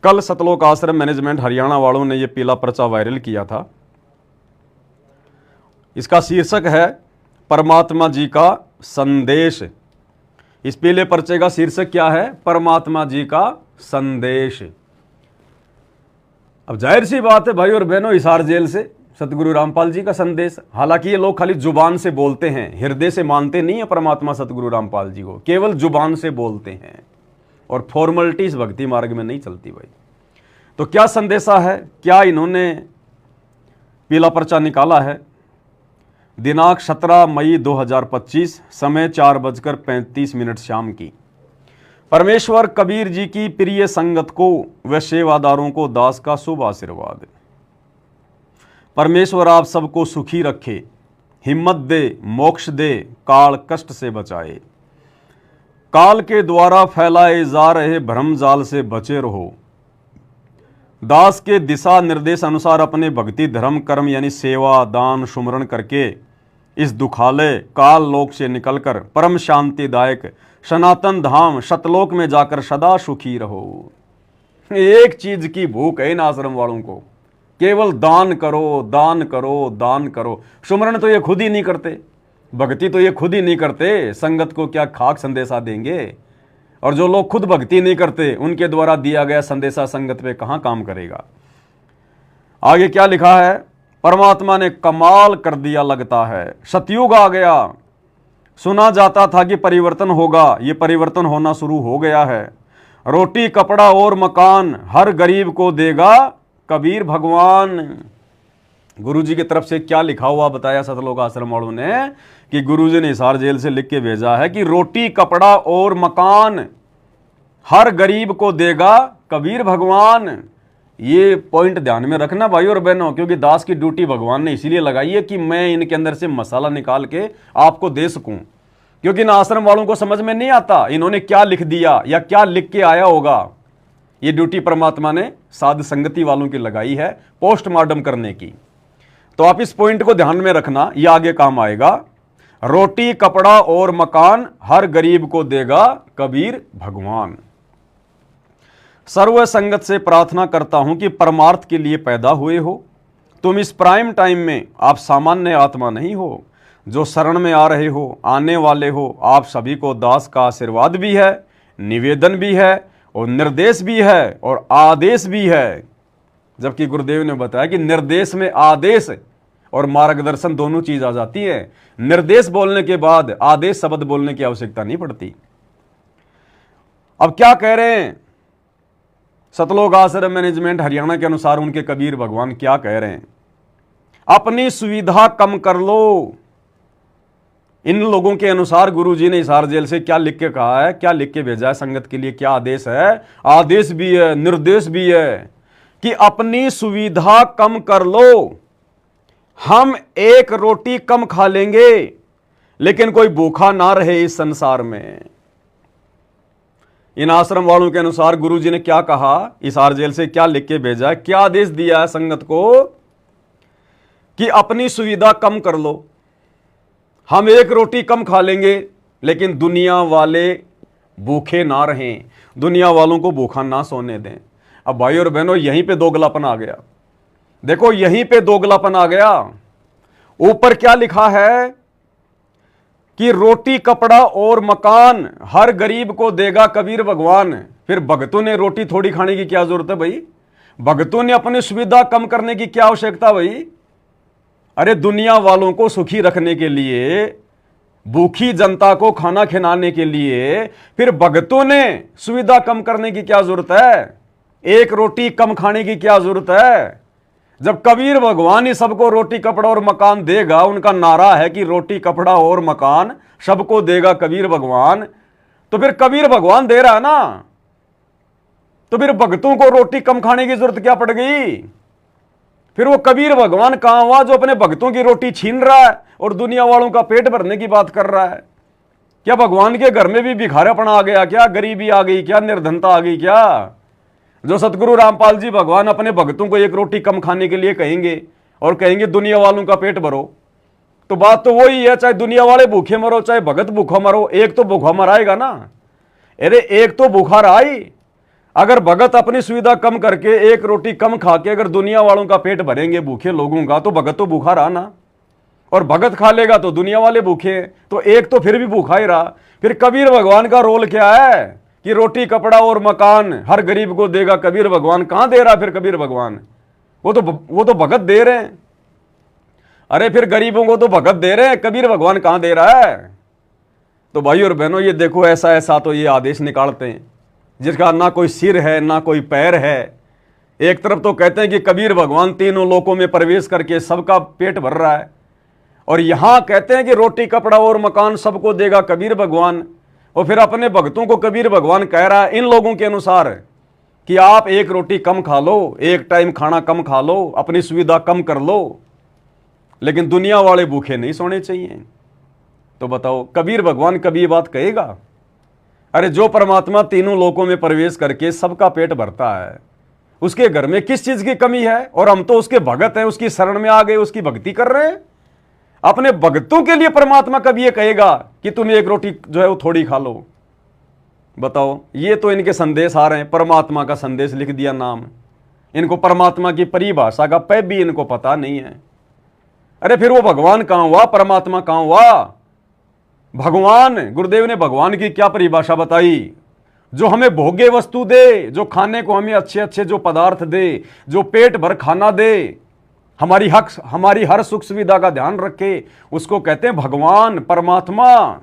कल सतलोक आश्रम मैनेजमेंट हरियाणा वालों ने यह पीला पर्चा वायरल किया था। इसका शीर्षक है परमात्मा जी का संदेश। इस पीले पर्चे का शीर्षक क्या है? परमात्मा जी का संदेश। अब जाहिर सी बात है भाई और बहनों, हिसार जेल से सतगुरु रामपाल जी का संदेश। हालांकि ये लोग खाली जुबान से बोलते हैं, हृदय से मानते नहीं है परमात्मा सतगुरु रामपाल जी को, केवल जुबान से बोलते हैं और फॉर्मेलिटीज भक्ति मार्ग में नहीं चलती भाई। तो क्या संदेशा है, क्या इन्होंने पीला पर्चा निकाला है? दिनांक 17 मई 2025, समय 4:35 शाम की। परमेश्वर कबीर जी की प्रिय संगत को व सेवादारों को दास का शुभ आशीर्वाद। परमेश्वर आप सबको सुखी रखे, हिम्मत दे, मोक्ष दे, काल कष्ट से बचाए। काल के द्वारा फैलाए जा रहे भ्रम जाल से बचे रहो। दास के दिशा निर्देश अनुसार अपने भक्ति धर्म कर्म यानी सेवा दान सुमरण करके इस दुखालय काल लोक से निकलकर परम शांतिदायक सनातन धाम सतलोक में जाकर सदा सुखी रहो। एक चीज की भूख है इन आश्रम वालों को, केवल दान करो दान करो दान करो। सुमरण तो ये खुद ही नहीं करते, भक्ति तो ये खुद ही नहीं करते, संगत को क्या खाक संदेशा देंगे? और जो लोग खुद भक्ति नहीं करते उनके द्वारा दिया गया संदेशा संगत पे कहां काम करेगा? आगे क्या लिखा है? परमात्मा ने कमाल कर दिया लगता है, सतयुग आ गया। सुना जाता था कि परिवर्तन होगा, ये परिवर्तन होना शुरू हो गया है। रोटी कपड़ा और मकान हर गरीब को देगा कबीर भगवान। गुरुजी की तरफ से क्या लिखा हुआ बताया सतलोक आश्रम वालों ने कि गुरुजी ने हिसार जेल से लिख के भेजा है कि रोटी कपड़ा और मकान हर गरीब को देगा कबीर भगवान। ये पॉइंट ध्यान में रखना भाई और बहनों, क्योंकि दास की ड्यूटी भगवान ने इसीलिए लगाई है कि मैं इनके अंदर से मसाला निकाल के आपको दे सकूं, क्योंकि इन आश्रम वालों को समझ में नहीं आता इन्होंने क्या लिख दिया या क्या लिख के आया होगा। ये ड्यूटी परमात्मा ने साध संगति वालों की लगाई है पोस्टमार्टम करने की। तो आप इस पॉइंट को ध्यान में रखना, यह आगे काम आएगा। रोटी कपड़ा और मकान हर गरीब को देगा कबीर भगवान। सर्व संगत से प्रार्थना करता हूं कि परमार्थ के लिए पैदा हुए हो तुम इस प्राइम टाइम में। आप सामान्य आत्मा नहीं हो, जो शरण में आ रहे हो, आने वाले हो। आप सभी को दास का आशीर्वाद भी है, निवेदन भी है और निर्देश भी है और आदेश भी है। जबकि गुरुदेव ने बताया कि निर्देश में आदेश और मार्गदर्शन दोनों चीज आ जाती है। निर्देश बोलने के बाद आदेश शब्द बोलने की आवश्यकता नहीं पड़ती। अब क्या कह रहे हैं सतलोक आश्रम मैनेजमेंट हरियाणा के अनुसार? उनके कबीर भगवान क्या कह रहे हैं? अपनी सुविधा कम कर लो। इन लोगों के अनुसार गुरुजी ने हिसार जेल से क्या लिख के कहा है, क्या लिख के भेजा है संगत के लिए? क्या आदेश है? आदेश भी है, निर्देश भी है कि अपनी सुविधा कम कर लो। हम एक रोटी कम खा लेंगे लेकिन कोई भूखा ना रहे इस संसार में। इन आश्रम वालों के अनुसार गुरुजी ने क्या कहा, हिसार जेल से क्या लिख के भेजा है, क्या आदेश दिया है संगत को कि अपनी सुविधा कम कर लो। हम एक रोटी कम खा लेंगे लेकिन दुनिया वाले भूखे ना रहें, दुनिया वालों को भूखा ना सोने दें। अब भाई और बहनों, यहीं पे दोगलापन आ गया। देखो यहीं पे दोगलापन आ गया। ऊपर क्या लिखा है कि रोटी कपड़ा और मकान हर गरीब को देगा कबीर भगवान। फिर भगतों ने रोटी थोड़ी खाने की क्या जरूरत है भाई? भगतों ने अपनी सुविधा कम करने की क्या आवश्यकता भाई? अरे दुनिया वालों को सुखी रखने के लिए, भूखी जनता को खाना खिलाने के लिए फिर भगतों ने सुविधा कम करने की क्या जरूरत है? एक रोटी कम खाने की क्या जरूरत है? जब कबीर भगवान ही सबको रोटी कपड़ा और मकान देगा, उनका नारा है कि रोटी कपड़ा और मकान सबको देगा कबीर भगवान, तो फिर कबीर भगवान दे रहा है ना, तो फिर भक्तों को रोटी कम खाने की जरूरत क्या पड़ गई? फिर वो कबीर भगवान कहां हुआ जो अपने भक्तों की रोटी छीन रहा है और दुनिया वालों का पेट भरने की बात कर रहा है? क्या भगवान के घर में भी भिखारापन आ गया क्या? गरीबी आ गई क्या? निर्धनता आ गई क्या? जो सतगुरु रामपाल जी भगवान अपने भक्तों को एक रोटी कम खाने के लिए कहेंगे और कहेंगे दुनिया वालों का पेट भरो, तो बात तो वही है, चाहे दुनिया वाले भूखे मरो चाहे भगत भूखा मरो, एक तो भूखा मराएगा ना। अरे एक तो भूखा रहा ही। अगर भगत अपनी सुविधा कम करके एक रोटी कम खा के अगर दुनिया वालों का पेट भरेंगे भूखे लोगों का, तो भगत तो भूखा रहा ना। और भगत खा लेगा तो दुनिया वाले भूखे हैं, तो एक तो फिर भी भूखा ही रहा। फिर कबीर भगवान का रोल क्या है कि रोटी कपड़ा और मकान हर गरीब को देगा कबीर भगवान। कहां दे रहा फिर कबीर भगवान? वो तो भगत दे रहे हैं। अरे फिर गरीबों को तो भगत दे रहे हैं, कबीर भगवान कहां दे रहा है? तो भाई और बहनों, ये देखो ऐसा ऐसा तो ये आदेश निकालते हैं जिसका ना कोई सिर है ना कोई पैर है। एक तरफ तो कहते हैं कि कबीर भगवान तीनों लोकों में प्रवेश करके सबका पेट भर रहा है, और यहां कहते हैं कि रोटी कपड़ा और मकान सबको देगा कबीर भगवान। और फिर अपने भक्तों को कबीर भगवान कह रहा है इन लोगों के अनुसार कि आप एक रोटी कम खा लो, एक टाइम खाना कम खा लो, अपनी सुविधा कम कर लो, लेकिन दुनिया वाले भूखे नहीं सोने चाहिए। तो बताओ कबीर भगवान कभी ये बात कहेगा? अरे जो परमात्मा तीनों लोकों में प्रवेश करके सबका पेट भरता है, उसके घर में किस चीज की कमी है? और हम तो उसके भगत हैं, उसकी शरण में आ गए, उसकी भक्ति कर रहे हैं। अपने भक्तों के लिए परमात्मा कभी ये कहेगा कि तुम एक रोटी जो है वो थोड़ी खा लो? बताओ, ये तो इनके संदेश आ रहे हैं, परमात्मा का संदेश लिख दिया नाम। इनको परमात्मा की परिभाषा का पै भी इनको पता नहीं है। अरे फिर वो भगवान कहां हुआ, परमात्मा कहां हुआ? भगवान, गुरुदेव ने भगवान की क्या परिभाषा बताई? जो हमें भोग्य वस्तु दे, जो खाने को हमें अच्छे अच्छे जो पदार्थ दे, जो पेट भर खाना दे, हमारी हर सुख सुविधा का ध्यान रखे, उसको कहते हैं भगवान, परमात्मा।